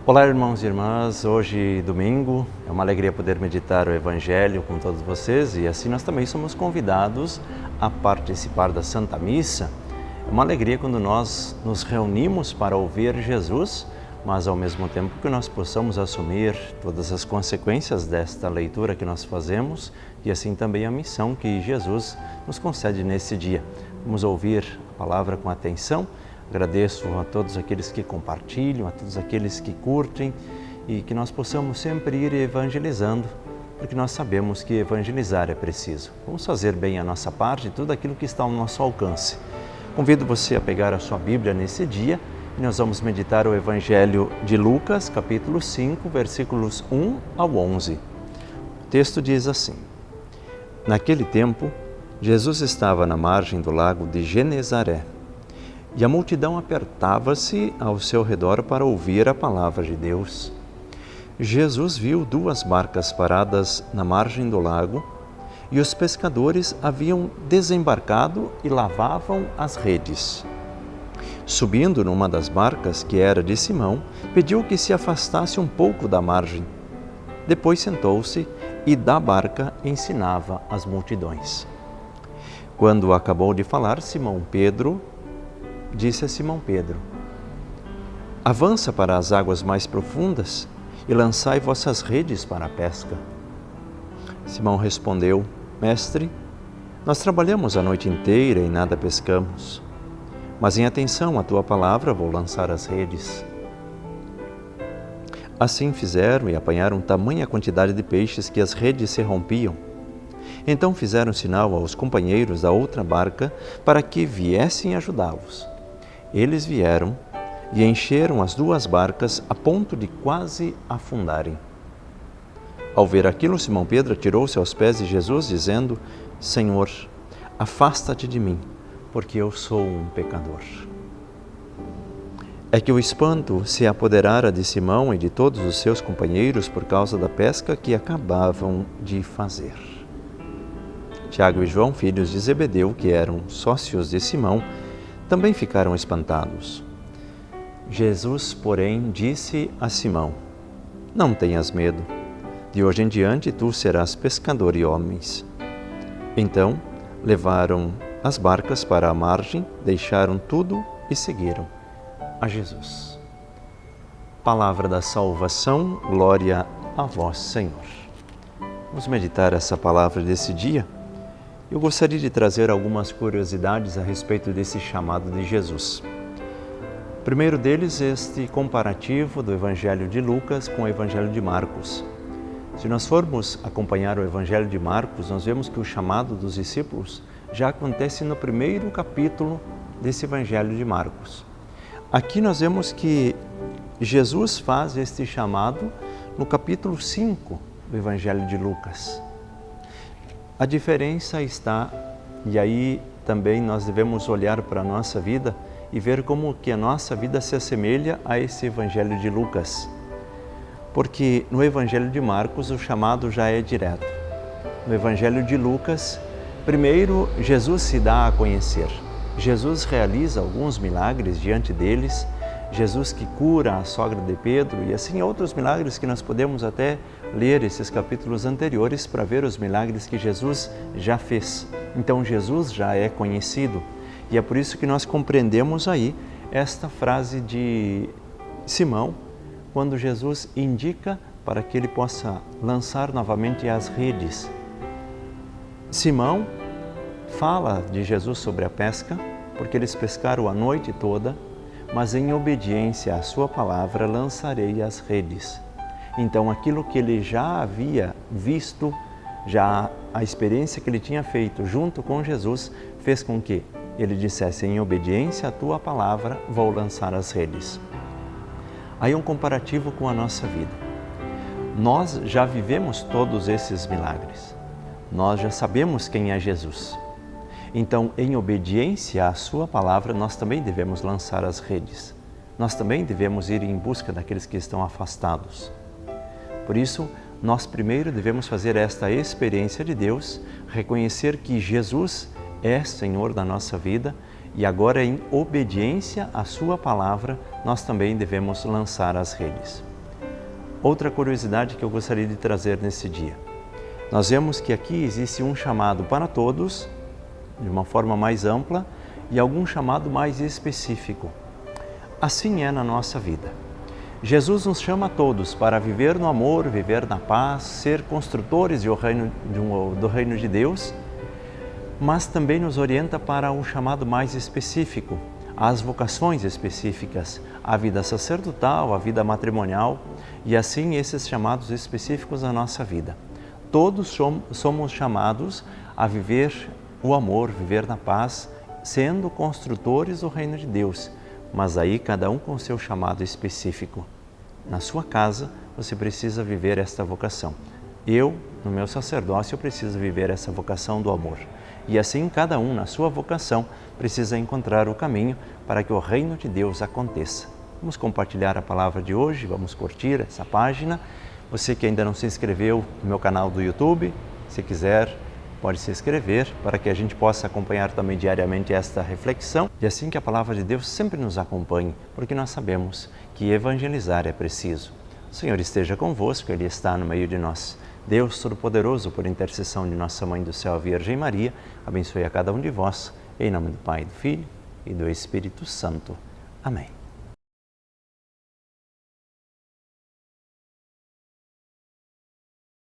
Olá, irmãos e irmãs. Hoje, domingo, é uma alegria poder meditar o Evangelho com todos vocês e assim nós também somos convidados a participar da Santa Missa. É uma alegria quando nós nos reunimos para ouvir Jesus, mas ao mesmo tempo que nós possamos assumir todas as consequências desta leitura que nós fazemos e assim também a missão que Jesus nos concede nesse dia. Vamos ouvir a palavra com atenção. Agradeço a todos aqueles que compartilham, a todos aqueles que curtem e que nós possamos sempre ir evangelizando, porque nós sabemos que evangelizar é preciso. Vamos fazer bem a nossa parte, tudo aquilo que está ao nosso alcance. Convido você a pegar a sua Bíblia nesse dia e nós vamos meditar o Evangelho de Lucas, capítulo 5, versículos 1 ao 11. O texto diz assim: Naquele tempo, Jesus estava na margem do lago de Genezaré. E a multidão apertava-se ao seu redor para ouvir a palavra de Deus. Jesus viu duas barcas paradas na margem do lago e os pescadores haviam desembarcado e lavavam as redes. Subindo numa das barcas, que era de Simão, pediu que se afastasse um pouco da margem. Depois sentou-se e da barca ensinava as multidões. Quando acabou de falar, Simão Pedro disse a Simão Pedro: Avança para as águas mais profundas e lançai vossas redes para a pesca. Simão respondeu: Mestre, nós trabalhamos a noite inteira e nada pescamos, mas em atenção à tua palavra vou lançar as redes. Assim fizeram e apanharam tamanha quantidade de peixes que as redes se rompiam. Então fizeram sinal aos companheiros da outra barca para que viessem ajudá-los. Eles vieram e encheram as duas barcas a ponto de quase afundarem. Ao ver aquilo, Simão Pedro atirou-se aos pés de Jesus, dizendo: Senhor, afasta-te de mim, porque eu sou um pecador. É que o espanto se apoderara de Simão e de todos os seus companheiros por causa da pesca que acabavam de fazer. Tiago e João, filhos de Zebedeu, que eram sócios de Simão, também ficaram espantados. Jesus, porém, disse a Simão: Não tenhas medo, de hoje em diante tu serás pescador de homens. Então, levaram as barcas para a margem, deixaram tudo e seguiram a Jesus. Palavra da salvação, glória a vós, Senhor. Vamos meditar essa palavra desse dia. Eu gostaria de trazer algumas curiosidades a respeito desse chamado de Jesus. O primeiro deles é este comparativo do Evangelho de Lucas com o Evangelho de Marcos. Se nós formos acompanhar o Evangelho de Marcos, nós vemos que o chamado dos discípulos já acontece no primeiro capítulo desse Evangelho de Marcos. Aqui nós vemos que Jesus faz este chamado no capítulo 5 do Evangelho de Lucas. A diferença está, e aí também nós devemos olhar para a nossa vida e ver como que a nossa vida se assemelha a esse Evangelho de Lucas. Porque no Evangelho de Marcos o chamado já é direto. No Evangelho de Lucas, primeiro Jesus se dá a conhecer. Jesus realiza alguns milagres diante deles, Jesus que cura a sogra de Pedro e assim outros milagres que nós podemos até ler esses capítulos anteriores para ver os milagres que Jesus já fez. Então Jesus já é conhecido e é por isso que nós compreendemos aí esta frase de Simão, quando Jesus indica para que ele possa lançar novamente as redes. Simão fala de Jesus sobre a pesca, porque eles pescaram a noite toda, mas em obediência à sua palavra lançarei as redes. Então aquilo que ele já havia visto, já a experiência que ele tinha feito junto com Jesus, fez com que ele dissesse: em obediência à tua palavra vou lançar as redes. Aí um comparativo com a nossa vida. Nós já vivemos todos esses milagres. Nós já sabemos quem é Jesus. Então, em obediência à sua palavra, nós também devemos lançar as redes. Nós também devemos ir em busca daqueles que estão afastados. Por isso, nós primeiro devemos fazer esta experiência de Deus, reconhecer que Jesus é Senhor da nossa vida e agora, em obediência à sua palavra, nós também devemos lançar as redes. Outra curiosidade que eu gostaria de trazer nesse dia. Nós vemos que aqui existe um chamado para todos, de uma forma mais ampla, e algum chamado mais específico. Assim é na nossa vida. Jesus nos chama a todos para viver no amor, viver na paz, ser construtores do reino de Deus, mas também nos orienta para um chamado mais específico, as vocações específicas, a vida sacerdotal, a vida matrimonial e assim esses chamados específicos na nossa vida. Todos somos chamados a viver o amor, viver na paz, sendo construtores do reino de Deus, mas aí cada um com o seu chamado específico. Na sua casa você precisa viver esta vocação. Eu, no meu sacerdócio, preciso viver essa vocação do amor. E assim cada um, na sua vocação, precisa encontrar o caminho para que o reino de Deus aconteça. Vamos compartilhar a palavra de hoje, vamos curtir essa página. Você que ainda não se inscreveu no meu canal do YouTube, se quiser, pode se inscrever para que a gente possa acompanhar também diariamente esta reflexão e assim que a palavra de Deus sempre nos acompanhe, porque nós sabemos que evangelizar é preciso. O Senhor esteja convosco, Ele está no meio de nós. Deus Todo-Poderoso, por intercessão de Nossa Mãe do Céu, Virgem Maria, abençoe a cada um de vós, em nome do Pai, do Filho e do Espírito Santo. Amém.